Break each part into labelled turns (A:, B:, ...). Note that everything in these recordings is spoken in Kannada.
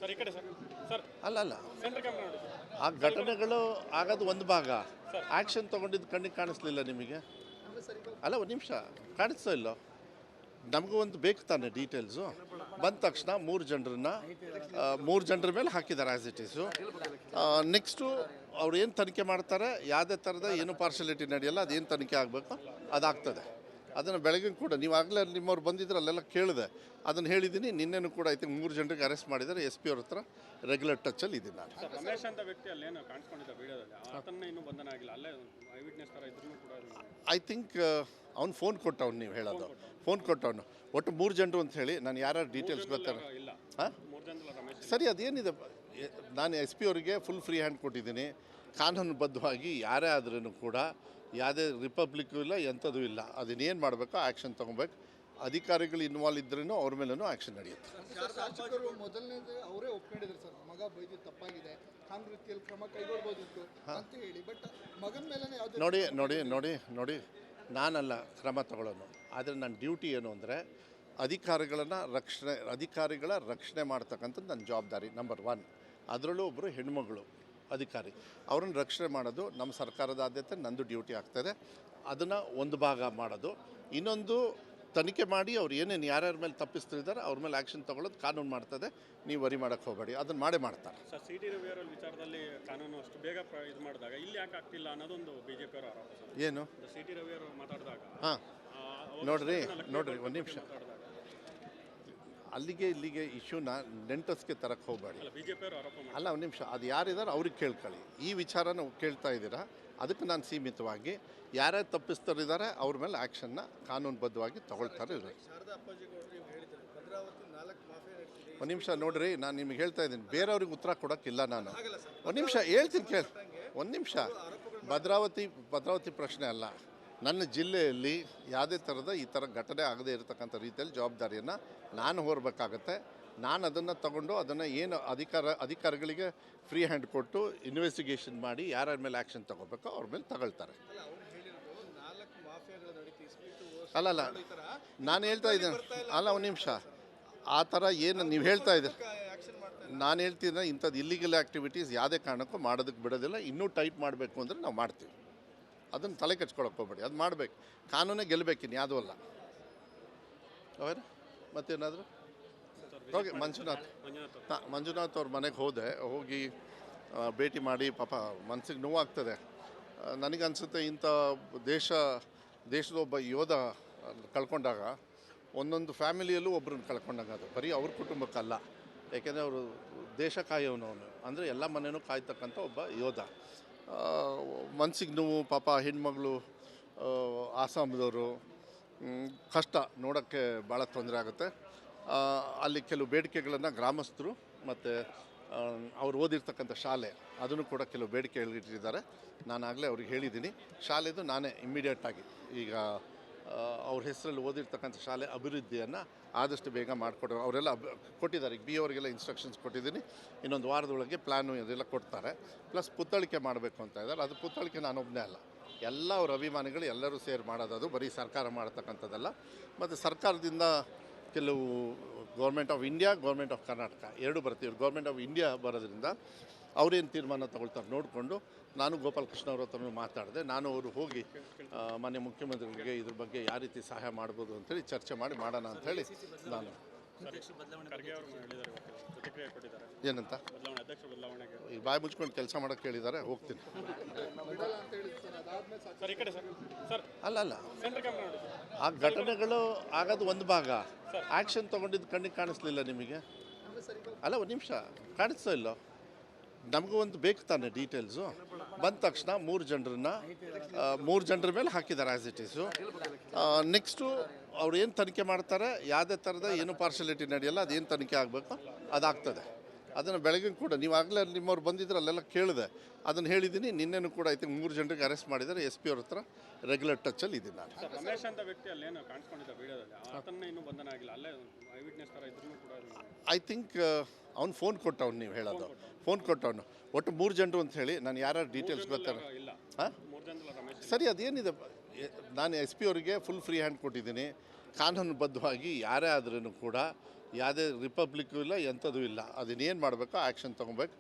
A: ಸರ್ ಈ ಕಡೆ ಸರ್ ಸರ್
B: ಅಲ್ಲ ಅಲ್ಲ
A: ಸೆಂಟರ್ ಕ್ಯಾಮ್ರಾ ನೋಡಿ
B: ಆ ಘಟನೆಗಳು ಆಗೋದು ಒಂದು ಭಾಗ. ಆ್ಯಕ್ಷನ್ ತೊಗೊಂಡಿದ್ದು ಕಣ್ಣಿಗೆ ಕಾಣಿಸ್ಲಿಲ್ಲ ನಿಮಗೆ? ಅಲ್ಲ ಒಂದು ನಿಮಿಷ, ಕಾಣಿಸ್ತಾ ಇಲ್ಲ? ನಮಗೂ ಒಂದು ಬೇಕು ತಾನೆ ಡೀಟೇಲ್ಸು. ಬಂದ ತಕ್ಷಣ ಮೂರು ಜನರ ಮೇಲೆ ಹಾಕಿದ್ದಾರೆ ಆ್ಯಸ್ ಇಟ್ ಈಸು. ನೆಕ್ಸ್ಟು ಅವ್ರು ಏನು ತನಿಖೆ ಮಾಡ್ತಾರೆ, ಯಾವುದೇ ಥರದ ಏನು ಪಾರ್ಶಲಿಟಿ ನಡೆಯಲ್ಲ, ಅದೇನು ತನಿಖೆ ಆಗಬೇಕು ಅದಾಗ್ತದೆ. ಅದನ್ನು ಬೆಳಗ್ಗೆ ಕೂಡ ನೀವು ಆಗಲೇ ನಿಮ್ಮವ್ರು ಬಂದಿದ್ರು ಅಲ್ಲೆಲ್ಲ ಕೇಳಿದೆ, ಅದನ್ನು ಹೇಳಿದ್ದೀನಿ. ನಿನ್ನೆನೂ ಕೂಡ ಐತೆ 3 ಜನರಿಗೆ ಅರೆಸ್ಟ್ ಮಾಡಿದ್ದಾರೆ. SP ಅವ್ರ ಹತ್ರ ರೆಗ್ಯುಲರ್ ಟಚ್ಚಲ್ಲಿ ಇದ್ದೀನಿ ನಾನು.
A: ಸರ್ ರಮೇಶ್ ಅಂತ ವ್ಯಕ್ತಿ ಅಲ್ಲೇನು ಕಾಣಿಸ್ಕೊಂಡಿದ್ದ ವಿಡಿಯೋದಲ್ಲಿ, ಆತನ ಇನ್ನೂ ಬಂಧನ ಆಗಿಲ್ಲ, ಅಲ್ಲೇ ಐ ವಿಟ್ನೆಸ್ ಥರ ಇದ್ರೂ ಕೂಡ
B: ಐ ಥಿಂಕ್ ಅವ್ನು ಫೋನ್ ಕೊಟ್ಟವ್ನು, ನೀವು ಹೇಳೋದು ಫೋನ್ ಕೊಟ್ಟವನು. ಒಟ್ಟು 3 ಜನರು ಅಂತ ಹೇಳಿ ನಾನು ಯಾರ್ಯಾರು ಡೀಟೇಲ್ಸ್ ಗೊತ್ತಾರ
A: ಇಲ್ಲ.
B: ಹಾಂ
A: 3 ಜನದಲ್ಲ ರಮೇಶ್.
B: ಸರಿ, ಅದೇನಿದೆ, ನಾನು SP ಅವರಿಗೆ ಫುಲ್ ಫ್ರೀ ಹ್ಯಾಂಡ್ ಕೊಟ್ಟಿದ್ದೀನಿ. ಕಾನೂನುಬದ್ಧವಾಗಿ ಯಾರೇ ಆದ್ರೂ ಕೂಡ ಯಾವುದೇ ರಿಪಬ್ಲಿಕ್ಕು ಇಲ್ಲ, ಎಂಥದ್ದು ಇಲ್ಲ. ಅದನ್ನೇನು ಮಾಡಬೇಕೋ ಆ್ಯಕ್ಷನ್ ತೊಗೊಬೇಕು. ಅಧಿಕಾರಿಗಳು ಇನ್ವಾಲ್ವ್ ಇದ್ರೂ ಅವ್ರ ಮೇಲೂ ಆ್ಯಕ್ಷನ್ ನಡೆಯುತ್ತೆ.
C: ಶಾಸಕರು ಮೊದಲನೇದು ಅವರೇ ಒಪ್ಕೊಂಡಿದ್ರು ಸರ್, ಮಗ ಬೈದು ತಪ್ಪಾಗಿದೆ, ಕಾನೂನು ರೀತಿಯಲ್ಲಿ ಕ್ರಮ ಕೈಗೊಳ್ಬೋದಿತ್ತು ಅಂತ ಹೇಳಿ. ಬಟ್ ಮಗನ ಮೇಲೆ ಯಾವುದೇ
B: ನೋಡಿ ನೋಡಿ ನೋಡಿ ನೋಡಿ ನಾನಲ್ಲ ಕ್ರಮ ತಗೊಳ್ಳೋನು. ಆದರೆ ನನ್ನ ಡ್ಯೂಟಿ ಏನು ಅಂದರೆ ಅಧಿಕಾರಿಗಳ ರಕ್ಷಣೆ ಮಾಡ್ತಕ್ಕಂಥದ್ದು ನನ್ನ ಜವಾಬ್ದಾರಿ ನಂಬರ್ 1. ಅದರಲ್ಲೂ ಒಬ್ಬರು ಹೆಣ್ಮಗಳು ಅಧಿಕಾರಿ, ಅವ್ರನ್ನ ರಕ್ಷಣೆ ಮಾಡೋದು ನಮ್ಮ ಸರ್ಕಾರದ ಆದ್ಯತೆ, ನಂದು ಡ್ಯೂಟಿ ಆಗ್ತದೆ. ಅದನ್ನು ಒಂದು ಭಾಗ ಮಾಡೋದು. ಇನ್ನೊಂದು ತನಿಖೆ ಮಾಡಿ ಅವ್ರು ಏನೇನು ಯಾರ್ಯಾರ ಮೇಲೆ ತಪ್ಪಿಸ್ತಿದ್ದಾರೆ ಅವ್ರ ಮೇಲೆ ಆ್ಯಕ್ಷನ್ ತೊಗೊಳ್ಳೋದು ಕಾನೂನು ಮಾಡ್ತದೆ. ನೀವು ವರಿ ಮಾಡೋಕ್ಕೆ ಹೋಗಬೇಡಿ, ಅದನ್ನು ಮಾಡೇ ಮಾಡ್ತಾರೆ.
A: ಸರ್ CT ರವಿ ಅವರ ವಿಚಾರದಲ್ಲಿ ಕಾನೂನು ಅಷ್ಟು ಬೇಗ ಇದು ಮಾಡಿದಾಗ ಇಲ್ಲಿ ಯಾಕೆ ಆಗ್ತಿಲ್ಲ ಅನ್ನೋದೊಂದು BJP ಅವರ ಆರೋಪ ಸರ್.
B: ಏನು
A: CT ರವಿ ಅವರು ಮಾತಾಡಿದಾಗ
B: ಹಾಂ ನೋಡ್ರಿ ಒಂದು ನಿಮಿಷ, ಅಲ್ಲಿಗೆ ಇಲ್ಲಿಗೆ ಇಶ್ಯೂನ ನೆಂಟಸ್ಗೆ ತರಕ್ಕೆ ಹೋಗಬೇಡಿ.
A: BJP ಅವರು ಆರೋಪ
B: ಅಲ್ಲ ಒಂದು ನಿಮಿಷ, ಅದು ಯಾರಿದ್ದಾರೆ ಅವ್ರಿಗೆ ಕೇಳ್ಕೊಳ್ಳಿ. ಈ ವಿಚಾರನ ಕೇಳ್ತಾ ಇದ್ದೀರಾ, ಅದಕ್ಕೆ ನಾನು ಸೀಮಿತವಾಗಿ ಯಾರ್ಯಾರು ತಪ್ಪಿಸ್ತಾರಿದ್ದಾರೆ ಅವ್ರ ಮೇಲೆ ಆ್ಯಕ್ಷನ್ನ ಕಾನೂನುಬದ್ಧವಾಗಿ ತಗೊಳ್ತಾರೆ. ಒಂದು ನಿಮಿಷ ನೋಡ್ರಿ, ನಾನು ನಿಮ್ಗೆ ಹೇಳ್ತಾ ಇದ್ದೀನಿ, ಬೇರೆಯವ್ರಿಗೆ ಉತ್ತರ ಕೊಡೋಕ್ಕಿಲ್ಲ ನಾನು. ಒಂದು ನಿಮಿಷ ಹೇಳ್ತೀನಿ ಕೇಳಿ, ಒಂದು ನಿಮಿಷ. ಭದ್ರಾವತಿ ಪ್ರಶ್ನೆ ಅಲ್ಲ, ನನ್ನ ಜಿಲ್ಲೆಯಲ್ಲಿ ಯಾವುದೇ ಥರದ ಈ ಥರ ಘಟನೆ ಆಗದೇ ಇರತಕ್ಕಂಥ ರೀತಿಯಲ್ಲಿ ಜವಾಬ್ದಾರಿಯನ್ನು ನಾನು ಹೊರಬೇಕಾಗತ್ತೆ. ನಾನು ಅದನ್ನು ತಗೊಂಡು ಅದನ್ನು ಏನು ಅಧಿಕಾರಿಗಳಿಗೆ ಫ್ರೀ ಹ್ಯಾಂಡ್ ಕೊಟ್ಟು ಇನ್ವೆಸ್ಟಿಗೇಷನ್ ಮಾಡಿ ಯಾರ್ಯಾರ ಮೇಲೆ ಆ್ಯಕ್ಷನ್ ತೊಗೋಬೇಕೋ ಅವ್ರ ಮೇಲೆ ತಗೊಳ್ತಾರೆ. ಅಲ್ಲ ನಾನು ಹೇಳ್ತಾ ಇದ್ದೀನಿ, ಅಲ್ಲ ಒಂದು ನಿಮಿಷ, ಆ ಥರ ಏನು ನೀವು ಹೇಳ್ತಾ ಇದ್ದೀರಿ, ನಾನು ಹೇಳ್ತಿದ್ದೆ ಇಂಥದ್ದು ಇಲ್ಲಿಗಲ್ ಆ್ಯಕ್ಟಿವಿಟೀಸ್ ಯಾವುದೇ ಕಾರಣಕ್ಕೂ ಮಾಡೋದಕ್ಕೆ ಬಿಡೋದಿಲ್ಲ. ಇನ್ನೂ ಟೈಟ್ ಮಾಡಬೇಕು ಅಂದರೆ ನಾವು ಮಾಡ್ತೀವಿ. ಅದನ್ನು ತಲೆ ಕೆಡ್ಸ್ಕೊಳಕ್ಕೆ ಹೋಗ್ಬೇಡಿ, ಅದು ಮಾಡಬೇಕು. ಕಾನೂನೇ ಗೆಲ್ಲಬೇಕಿನ್ನು ಯಾವುದೂ ಅಲ್ಲ. ಅವರ ಮತ್ತೇನಾದರೂ ಹೋಗಿ ಮಂಜುನಾಥ್ ಅವ್ರ ಮನೆಗೆ ಹೋಗಿ ಭೇಟಿ ಮಾಡಿ, ಪಾಪ ಮನಸ್ಸಿಗೆ ನೋವಾಗ್ತದೆ. ನನಗನ್ಸುತ್ತೆ ಇಂಥ ದೇಶದ ಒಬ್ಬ ಯೋಧ ಕಳ್ಕೊಂಡಾಗ ಒಂದೊಂದು ಫ್ಯಾಮಿಲಿಯಲ್ಲೂ ಒಬ್ರನ್ನ ಕಳ್ಕೊಂಡಾಗ, ಅದು ಬರೀ ಅವ್ರ ಕುಟುಂಬಕ್ಕಲ್ಲ. ಯಾಕೆಂದರೆ ಅವರು ದೇಶ ಕಾಯೋನು, ಅಂದರೆ ಎಲ್ಲ ಮನೆಯೂ ಕಾಯ್ತಕ್ಕಂಥ ಒಬ್ಬ ಯೋಧ. ಮನಸ್ಸಿಗೆ ನೋವು, ಪಾಪ ಹೆಣ್ಮಗಳು, ಆಸಾಮದವರು, ಕಷ್ಟ ನೋಡೋಕ್ಕೆ ಭಾಳ ತೊಂದರೆ ಆಗುತ್ತೆ. ಅಲ್ಲಿ ಕೆಲವು ಬೇಡಿಕೆಗಳನ್ನು ಗ್ರಾಮಸ್ಥರು ಮತ್ತು ಅವ್ರು ಓದಿರ್ತಕ್ಕಂಥ ಶಾಲೆ ಅದನ್ನು ಕೂಡ ಕೆಲವು ಬೇಡಿಕೆಗಳಿಟ್ಟಿದ್ದಾರೆ. ನಾನಾಗಲೇ ಅವ್ರಿಗೆ ಹೇಳಿದ್ದೀನಿ. ಶಾಲೆದು ನಾನೇ ಇಮ್ಮಿಡಿಯೇಟಾಗಿ ಈಗ ಅವ್ರ ಹೆಸರಲ್ಲಿ ಓದಿರ್ತಕ್ಕಂಥ ಶಾಲೆ ಅಭಿವೃದ್ಧಿಯನ್ನು ಆದಷ್ಟು ಬೇಗ ಮಾಡಿಕೊಡೋ ಅವರೆಲ್ಲ ಕೊಟ್ಟಿದ್ದಾರೆ. ಈಗ BO ಅವರಿಗೆಲ್ಲ ಇನ್ಸ್ಟ್ರಕ್ಷನ್ಸ್ ಕೊಟ್ಟಿದ್ದೀನಿ. ಇನ್ನೊಂದು ವಾರದೊಳಗೆ ಪ್ಲ್ಯಾನು ಇದೆಲ್ಲ ಕೊಡ್ತಾರೆ. ಪ್ಲಸ್ ಪುತ್ಥಳಿಕೆ ಮಾಡಬೇಕು ಅಂತ ಇದ್ದಾರೆ. ಅದು ಪುತ್ಥಳಿಕೆ ನಾನೊಬ್ಬನೇ ಅಲ್ಲ, ಎಲ್ಲ ಅವ್ರ ಅಭಿಮಾನಿಗಳು ಎಲ್ಲರೂ ಸೇರಿ ಮಾಡೋದು. ಅದು ಬರೀ ಸರ್ಕಾರ ಮಾಡತಕ್ಕಂಥದ್ದಲ್ಲ. ಮತ್ತು ಸರ್ಕಾರದಿಂದ ಕೆಲವು government of India, government of Karnataka ಎರಡು ಬರ್ತೀವಿ. ಗೌರ್ಮೆಂಟ್ ಆಫ್ ಇಂಡಿಯಾ ಬರೋದ್ರಿಂದ ಅವ್ರೇನು ತೀರ್ಮಾನ ತಗೊಳ್ತಾರೆ ನೋಡಿಕೊಂಡು ನಾನು ಗೋಪಾಲಕೃಷ್ಣ ಅವ್ರ ಹತ್ರ ಮಾತಾಡಿದೆ. ನಾನು ಅವರು ಹೋಗಿ ಮಾನ್ಯ ಮುಖ್ಯಮಂತ್ರಿಗಳಿಗೆ ಇದ್ರ ಬಗ್ಗೆ ಯಾವ ರೀತಿ ಸಹಾಯ ಮಾಡ್ಬೋದು ಅಂತೇಳಿ ಚರ್ಚೆ ಮಾಡಿ ಮಾಡೋಣ ಅಂಥೇಳಿ ನಾನು ಏನಂತ ಈಗ ಬಾಯಿ ಮುಚ್ಕೊಂಡು ಕೆಲಸ ಮಾಡೋಕ್ಕೆ ಹೇಳಿದ್ದಾರೆ. ಹೋಗ್ತೀನಿ. ಅಲ್ಲ ಆ ಘಟನೆಗಳು ಆಗೋದು ಒಂದು ಭಾಗ. ಆ್ಯಕ್ಷನ್ ತೊಗೊಂಡಿದ್ದು ಕಣ್ಣಿಗೆ ಕಾಣಿಸ್ಲಿಲ್ಲ ನಿಮಗೆ? ಅಲ್ಲ ಒಂದು ನಿಮಿಷ, ಕಾಣಿಸ್ತಾ ಇಲ್ಲ? ನಮಗೂ ಒಂದು ಬೇಕು ತಾನೆ ಡೀಟೇಲ್ಸು. ಬಂದ ತಕ್ಷಣ ಮೂರು ಜನರ ಮೇಲೆ ಹಾಕಿದ್ದಾರೆ ಆ್ಯಸ್ ಇಟ್ ಈಸು. ನೆಕ್ಸ್ಟು ಅವ್ರು ಏನು ತನಿಖೆ ಮಾಡ್ತಾರೆ, ಯಾವುದೇ ಥರದ ಏನು ಪಾರ್ಶಲಿಟಿ ನಡೆಯಲ್ಲ, ಅದೇನು ತನಿಖೆ ಆಗಬೇಕು ಅದಾಗ್ತದೆ. ಅದನ್ನು ಬೆಳಗ್ಗೆ ಕೂಡ ನೀವು ಆಗಲೇ ನಿಮ್ಮವ್ರು ಬಂದಿದ್ರು ಅಲ್ಲೆಲ್ಲ ಕೇಳಿದೆ, ಅದನ್ನು ಹೇಳಿದ್ದೀನಿ. ನಿನ್ನೆನೂ ಕೂಡ ಐತೆ 3 ಜನರಿಗೆ ಅರೆಸ್ಟ್ ಮಾಡಿದ್ದಾರೆ. SP ಅವ್ರ ಹತ್ರ ರೆಗ್ಯುಲರ್ ಟಚ್ಚಲ್ಲಿ ಇದ್ದೀನಿ ನಾನು.
A: ರಮೇಶ್ ಅಂತ ವ್ಯಕ್ತಿ ಅಲ್ಲೇನು ಕಾಣಿಸ್ಕೊಂಡಿದ್ದ ವಿಡಿಯೋದಲ್ಲಿ, ಆತನ ಇನ್ನೂ ಬಂಧನ ಆಗಿಲ್ಲ, ಅಲ್ಲೇ ಐ ವಿಟ್ನೆಸ್ ಥರ ಇದ್ರೂ ಕೂಡ
B: ಐ ಥಿಂಕ್ ಅವ್ನು ಫೋನ್ ಕೊಟ್ಟವ್ನು, ನೀವು ಹೇಳೋದು ಫೋನ್ ಕೊಟ್ಟವನು. ಒಟ್ಟು 3 ಜನರು ಅಂತ ಹೇಳಿ ನಾನು ಯಾರ್ಯಾರು ಡೀಟೇಲ್ಸ್ ಗೊತ್ತಾರ ಹಾಂ ಸರಿ, ಅದೇನಿದೆ, ನಾನು SP ಅವರಿಗೆ ಫುಲ್ ಫ್ರೀ ಹ್ಯಾಂಡ್ ಕೊಟ್ಟಿದ್ದೀನಿ. ಕಾನೂನುಬದ್ಧವಾಗಿ ಯಾರೇ ಆದ್ರೂ ಕೂಡ ಯಾವುದೇ ರಿಪಬ್ಲಿಕ್ಕು ಇಲ್ಲ ಎಂಥದ್ದು ಇಲ್ಲ. ಅದನ್ನೇನು ಮಾಡಬೇಕೋ ಆ್ಯಕ್ಷನ್ ತೊಗೊಬೇಕು.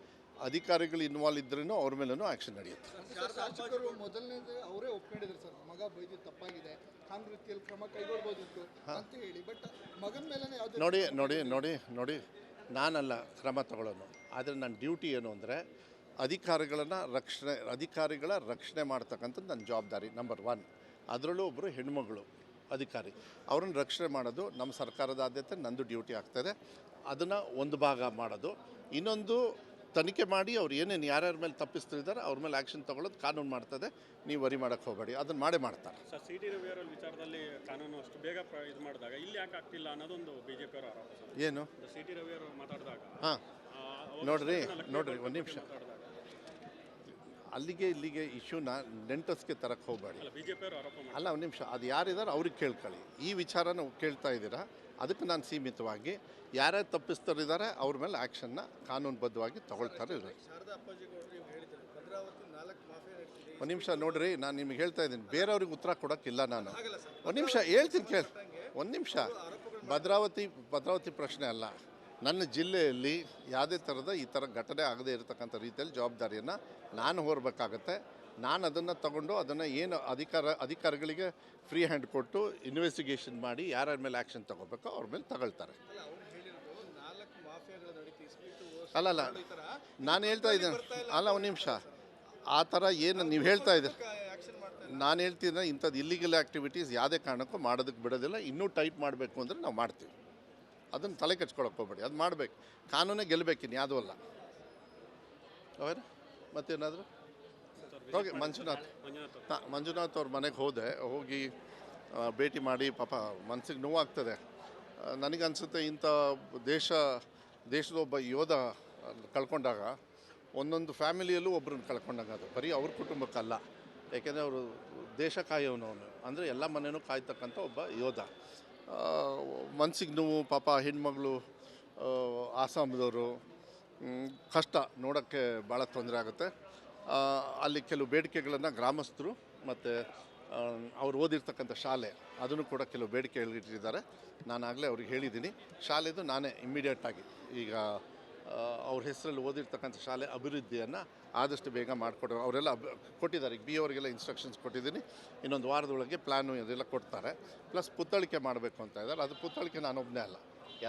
B: ಅಧಿಕಾರಿಗಳು ಇನ್ವಾಲ್ವ್ ಇದ್ರೂ ಅವ್ರ ಮೇಲೂ ಆ್ಯಕ್ಷನ್ ನಡೆಯುತ್ತೆ.
C: ಶಾಸಕರು ಮೊದಲನೇದು ಅವರೇ ಒಪ್ಕೊಂಡಿದ್ರು ಸರ್, ಮಗ ಬೈದಿ ತಪ್ಪಾಗಿದೆ, ಕಾನೂನು ರೀತಿಯಲ್ಲಿ ಕ್ರಮ ಕೈಗೊಳ್ಬೋದಿತ್ತು ಅಂತ ಹೇಳಿ. ಬಟ್ ಮಗನ ಮೇಲೆ ಯಾವುದೇ
B: ನೋಡಿ ನೋಡಿ ನೋಡಿ ನೋಡಿ ನಾನಲ್ಲ ಕ್ರಮ ತಗೊಳ್ಳೋನು, ಆದರೆ ನನ್ನ ಡ್ಯೂಟಿ ಏನು ಅಂದರೆ ಅಧಿಕಾರಿಗಳ ರಕ್ಷಣೆ ಮಾಡ್ತಕ್ಕಂಥದ್ದು ನನ್ನ ಜವಾಬ್ದಾರಿ ನಂಬರ್ 1. ಅದರಲ್ಲೂ ಒಬ್ಬರು ಹೆಣ್ಮಗಳು ಅಧಿಕಾರಿ, ಅವ್ರನ್ನ ರಕ್ಷಣೆ ಮಾಡೋದು ನಮ್ಮ ಸರ್ಕಾರದ ಆದ್ಯತೆ, ನಂದು ಡ್ಯೂಟಿ ಆಗ್ತಾಯಿದೆ. ಅದನ್ನು ಒಂದು ಭಾಗ ಮಾಡೋದು. ಇನ್ನೊಂದು ತನಿಖೆ ಮಾಡಿ ಅವ್ರು ಏನೇನು ಯಾರ್ಯಾರ ಮೇಲೆ ತಪ್ಪಿಸ್ತಿದ್ದಾರೆ ಅವ್ರ ಮೇಲೆ ಆ್ಯಕ್ಷನ್ ತೊಗೊಳ್ಳೋದು ಕಾನೂನು ಮಾಡ್ತದೆ. ನೀವು ವರಿ ಮಾಡೋಕ್ಕೆ ಹೋಗಬೇಡಿ, ಅದನ್ನು ಮಾಡೇ ಮಾಡ್ತಾರೆ.
A: ಸರ್, ಸಿ ಟಿ ರವಿ ಅವರ ವಿಚಾರದಲ್ಲಿ ಕಾನೂನು ಅಷ್ಟು ಬೇಗ ಇದು ಮಾಡಿದಾಗ ಇಲ್ಲಿ ಯಾಕೆ ಆಗ್ತಿಲ್ಲ ಅನ್ನೋದೊಂದು ಬಿಜೆಪಿ ಅವರ ಆರೋಪ ಸರ್.
B: ಏನು
A: ಸಿ ಟಿ ರವಿ ಅವರು ಮಾತಾಡಿದಾಗ
B: ಹಾಂ ನೋಡ್ರಿ ಒಂದು ನಿಮಿಷ, ಅಲ್ಲಿಗೆ ಇಲ್ಲಿಗೆ ಇಶ್ಯೂನ ನೆಂಟಸ್ಗೆ ತರಕ್ಕೆ ಹೋಗಬೇಡಿ.
A: ಬಿಜೆಪಿ ಅವರು ಆರೋಪ
B: ಅಲ್ಲ ಒಂದು ನಿಮಿಷ, ಅದು ಯಾರಿದ್ದಾರೆ ಅವ್ರಿಗೆ ಕೇಳ್ಕೊಳ್ಳಿ. ಈ ವಿಚಾರನ ಕೇಳ್ತಾ ಇದ್ದೀರಾ, ಅದಕ್ಕೆ ನಾನು ಸೀಮಿತವಾಗಿ ಯಾರ್ಯಾರು ತಪ್ಪಿಸ್ತರಿದ್ದಾರೆ ಅವ್ರ ಮೇಲೆ ಆ್ಯಕ್ಷನ್ನ ಕಾನೂನುಬದ್ಧವಾಗಿ ತಗೊಳ್ತಾರೆ. ಒಂದು ನಿಮಿಷ ನೋಡ್ರಿ, ನಾನು ನಿಮ್ಗೆ ಹೇಳ್ತಾ ಇದ್ದೀನಿ, ಬೇರೆಯವ್ರಿಗೆ ಉತ್ತರ ಕೊಡೋಕ್ಕಿಲ್ಲ ನಾನು. ಒಂದು ನಿಮಿಷ ಹೇಳ್ತೀನಿ ಕೇಳಿ, ಒಂದು ನಿಮಿಷ. ಭದ್ರಾವತಿ ಪ್ರಶ್ನೆ ಅಲ್ಲ, ನನ್ನ ಜಿಲ್ಲೆಯಲ್ಲಿ ಯಾವುದೇ ಥರದ ಈ ಥರ ಘಟನೆ ಆಗದೇ ಇರತಕ್ಕಂಥ ರೀತಿಯಲ್ಲಿ ಜವಾಬ್ದಾರಿಯನ್ನು ನಾನು ಹೊರಬೇಕಾಗತ್ತೆ. ನಾನು ಅದನ್ನು ತಗೊಂಡು ಅದನ್ನು ಏನು ಅಧಿಕಾರಿಗಳಿಗೆ ಫ್ರೀ ಹ್ಯಾಂಡ್ ಕೊಟ್ಟು ಇನ್ವೆಸ್ಟಿಗೇಷನ್ ಮಾಡಿ ಯಾರ್ಯಾರ ಮೇಲೆ ಆ್ಯಕ್ಷನ್ ತೊಗೋಬೇಕೋ ಅವ್ರ ಮೇಲೆ ತಗೊಳ್ತಾರೆ. ಅಲ್ಲಲ್ಲ ನಾನು ಹೇಳ್ತಾ ಇದ್ದೀನಿ, ಅಲ್ಲ ಒಂದು ನಿಮಿಷ, ಆ ಥರ ಏನು ನೀವು ಹೇಳ್ತಾ ಇದ್ದೀರಿ, ನಾನು ಹೇಳ್ತಿದ್ದೆ ಇಂಥದ್ದು ಇಲ್ಲಿಗಲ್ ಆ್ಯಕ್ಟಿವಿಟೀಸ್ ಯಾವುದೇ ಕಾರಣಕ್ಕೂ ಮಾಡೋದಕ್ಕೆ ಬಿಡೋದಿಲ್ಲ. ಇನ್ನೂ ಟೈಟ್ ಮಾಡಬೇಕು ಅಂದರೆ ನಾವು ಮಾಡ್ತೀವಿ. ಅದನ್ನು ತಲೆ ಕೆಡ್ಸ್ಕೊಳಕ್ಕೆ ಹೋಗ್ಬೇಡಿ, ಅದು ಮಾಡಬೇಕು. ಕಾನೂನೇ ಗೆಲ್ಲಬೇಕಿನ್ನು ಯಾವುದೂ ಅಲ್ಲ. ಅವರ ಮತ್ತೇನಾದರೂ ಹೋಗಿ ಮಂಜುನಾಥ್ ಅವ್ರ ಮನೆಗೆ ಹೋಗಿ ಭೇಟಿ ಮಾಡಿ, ಪಾಪ ಮನಸ್ಸಿಗೆ ನೋವಾಗ್ತದೆ. ನನಗನ್ಸುತ್ತೆ ಇಂಥ ದೇಶದ ಒಬ್ಬ ಯೋಧ ಕಳ್ಕೊಂಡಾಗ ಒಂದೊಂದು ಫ್ಯಾಮಿಲಿಯಲ್ಲೂ ಒಬ್ರನ್ನ ಕಳ್ಕೊಂಡಾಗ, ಅದು ಬರೀ ಅವ್ರ ಕುಟುಂಬಕ್ಕಲ್ಲ. ಯಾಕೆಂದರೆ ಅವರು ದೇಶ ಕಾಯೋನು, ಅಂದರೆ ಎಲ್ಲ ಮನೆಯೂ ಕಾಯ್ತಕ್ಕಂಥ ಒಬ್ಬ ಯೋಧ. ಮನಸ್ಸಿಗೆ ನೋವು ಪಾಪ. ಹೆಣ್ಮಗಳು ಆಸಾಮದವರು, ಕಷ್ಟ ನೋಡೋಕ್ಕೆ ಭಾಳ ತೊಂದರೆ ಆಗುತ್ತೆ. ಅಲ್ಲಿ ಕೆಲವು ಬೇಡಿಕೆಗಳನ್ನು ಗ್ರಾಮಸ್ಥರು ಮತ್ತು ಅವ್ರು ಓದಿರ್ತಕ್ಕಂಥ ಶಾಲೆ ಅದನ್ನು ಕೂಡ ಕೆಲವು ಬೇಡಿಕೆಗಳಿಟ್ಟಿದ್ದಾರೆ. ನಾನಾಗಲೇ ಅವ್ರಿಗೆ ಹೇಳಿದ್ದೀನಿ. ಶಾಲೆದು ನಾನೇ ಇಮ್ಮಿಡಿಯೇಟಾಗಿ ಈಗ ಅವ್ರ ಹೆಸರಲ್ಲಿ ಓದಿರ್ತಕ್ಕಂಥ ಶಾಲೆ ಅಭಿವೃದ್ಧಿಯನ್ನು ಆದಷ್ಟು ಬೇಗ ಮಾಡಿಕೊಡೋ ಅವರೆಲ್ಲ ಕೊಟ್ಟಿದ್ದಾರೆ. ಈಗ ಅವ್ರಿಗೆಲ್ಲ ಇನ್ಸ್ಟ್ರಕ್ಷನ್ಸ್ ಕೊಟ್ಟಿದ್ದೀನಿ. ಇನ್ನೊಂದು ವಾರದೊಳಗೆ ಪ್ಲ್ಯಾನು ಇದೆಲ್ಲ ಕೊಡ್ತಾರೆ. ಪ್ಲಸ್ ಪುತ್ಥಳಿಕೆ ಮಾಡಬೇಕು ಅಂತ ಇದ್ದಾರೆ. ಅದು ಪುತ್ಥಳಿಕೆ ನಾನೊಬ್ಬನೇ ಅಲ್ಲ,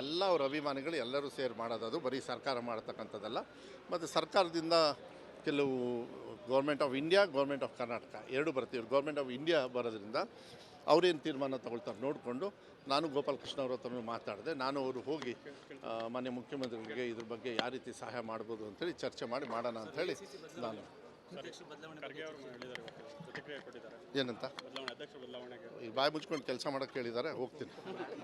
B: ಎಲ್ಲ ಅವ್ರ ಅಭಿಮಾನಿಗಳು ಎಲ್ಲರೂ ಸೇರಿ ಮಾಡೋದು. ಅದು ಬರೀ ಸರ್ಕಾರ ಮಾಡತಕ್ಕಂಥದ್ದಲ್ಲ. ಮತ್ತು ಸರ್ಕಾರದಿಂದ ಕೆಲವು government of India, government of Karnataka ಎರಡು ಬರ್ತೀವಿ. ಗೌರ್ಮೆಂಟ್ ಆಫ್ ಇಂಡಿಯಾ ಬರೋದ್ರಿಂದ ಅವ್ರೇನು ತೀರ್ಮಾನ ತಗೊಳ್ತಾರೆ ನೋಡಿಕೊಂಡು, ನಾನು ಗೋಪಾಲಕೃಷ್ಣ ಅವ್ರ ಹತ್ರ ಮಾತಾಡಿದೆ. ನಾನು ಅವರು ಹೋಗಿ ಮಾನ್ಯ ಮುಖ್ಯಮಂತ್ರಿಗಳಿಗೆ ಇದ್ರ ಬಗ್ಗೆ ಯಾವ ರೀತಿ ಸಹಾಯ ಮಾಡ್ಬೋದು ಅಂತೇಳಿ ಚರ್ಚೆ ಮಾಡಿ ಮಾಡೋಣ ಅಂಥೇಳಿ ನಾನು ಏನಂತ ಈಗ ಬಾಯಿ ಮುಚ್ಕೊಂಡು ಕೆಲಸ ಮಾಡೋಕ್ಕೆ ಹೇಳಿದ್ದಾರೆ. ಹೋಗ್ತೀನಿ.